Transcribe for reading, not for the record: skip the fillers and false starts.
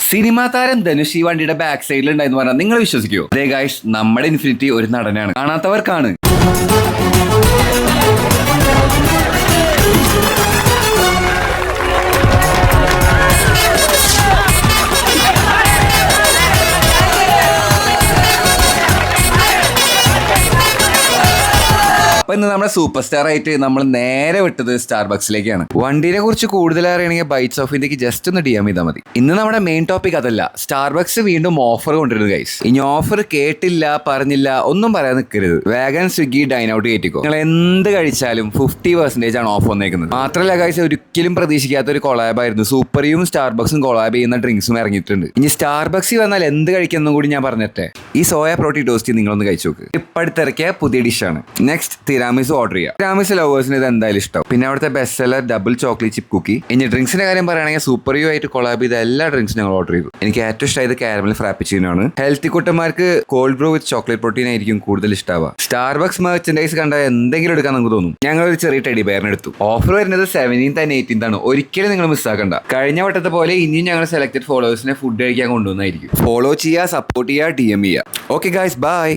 Cinema താരം ധനുഷ് ഈ വണ്ടിയുടെ ബാക്ക് സൈഡിൽ ഉണ്ടായെന്ന് പറഞ്ഞാൽ നിങ്ങൾ വിശ്വസിക്കുമോ? അതെ ഗൈസ്, നമ്മുടെ ഇൻഫിനിറ്റി ഒരു നടനാണ്, കാണാത്തവർക്കാണ്. അപ്പൊ ഇന്ന് നമ്മുടെ സൂപ്പർ സ്റ്റാർ ആയിട്ട് നമ്മൾ നേരെ വിട്ടത് സ്റ്റാർബക്സിലേക്കാണ്. വണ്ടിനെ കുറിച്ച് കൂടുതൽ അറിയണമെങ്കിൽ ബൈറ്റ്സ് ഓഫ് ഇന്ത്യക്ക് ജസ്റ്റ് ഒന്ന് DM ചെയ്താൽ മതി. ഇന്ന് നമ്മുടെ മെയിൻ ടോപ്പിക് അതല്ല, സ്റ്റാർബക്സ് വീണ്ടും ഓഫർ കൊണ്ടുവരുന്നത് ഗൈസ്. ഇനി ഓഫർ കേട്ടില്ല പറഞ്ഞില്ല ഒന്നും പറയാൻ നിൽക്കരുത്. വേഗം സ്വിഗ്ഗി ഡൈനൗട്ട് കയറ്റിക്കോ. നിങ്ങൾ എന്ത് കഴിച്ചാലും 50% ആണ് ഓഫ് വന്നേക്കുന്നത്. മാത്രമല്ല ഗൈസ്, ഒരിക്കലും പ്രതീക്ഷിക്കാത്ത ഒരു കൊളാബായിരുന്നു. സൂപ്പറിയും സ്റ്റാർബക്സും കൊളാബ് ചെയ്യുന്ന ഡ്രിങ്ക്സും ഇറങ്ങിയിട്ടുണ്ട്. ഇനി സ്റ്റാർബക്സിൽ വന്നാൽ എന്ത് കഴിക്കുന്നു കൂടി ഞാൻ പറഞ്ഞിട്ടെ. ഈ സോയ പ്രോട്ടീൻ ടോസ്റ്റ് നിങ്ങളൊന്ന് കഴിച്ചു നോക്ക്. ഇപ്പടുത്തിറക്കിയ പുതിയ ഡിഷാണ്. നെക്സ്റ്റ് തിരാമിസ് ഓർഡർ ചെയ്യുക. തിരാമിസ് ലവേഴ്സിന് ഇത് എന്തായാലും ഇഷ്ടം. പിന്നെ അവിടുത്തെ best seller double chocolate chip cookie. ഇനി ഡ്രിങ്ക്സിന്റെ കാര്യം പറയുകയാണെങ്കിൽ സൂപ്പറിയോ ആയിട്ട് കൊളാബ് ചെയ്ത എല്ലാ ഡ്രിങ്ക്സും ഞങ്ങൾ ഓർഡർ ചെയ്തു. എനിക്ക് ഏറ്റവും ഇഷ്ടമായത് കാരമൽ ഫ്രാപ്പിച്ചിനോ ആണ്. ഹെൽത്തി കുട്ടന്മാർക്ക് കോൾഡ് ബ്രൂ വിത്ത് ചോക്ലേറ്റ് പ്രോട്ടീൻ ആയിരിക്കും കൂടുതൽ ഇഷ്ടമാവുക. സ്റ്റാർബക്സ് മെർച്ചൻഡൈസ് കണ്ടാൽ എന്തെങ്കിലും എടുക്കാൻ നമുക്ക് തോന്നും. ഞങ്ങൾ ഒരു ചെറിയ ടെഡി ബെയറിന് എടുത്തു. ഓഫർ വരുന്നത് 17th and 18th ആണ്. ഒരിക്കലും നിങ്ങൾ മിസ്സാക്കണ്ട. കഴിഞ്ഞ വട്ടത്തെ പോലെ ഇനിയും ഞങ്ങൾ സെലക്ടഡ് ഫോളോവേഴ്സിനെ ഫുഡ് കഴിക്കാൻ കൊണ്ടുവന്നായിരിക്കും. ഫോളോ ചെയ്യുക, സപ്പോർട്ട് ചെയ്യുക, DM ചെയ്യുക. Okay guys, by.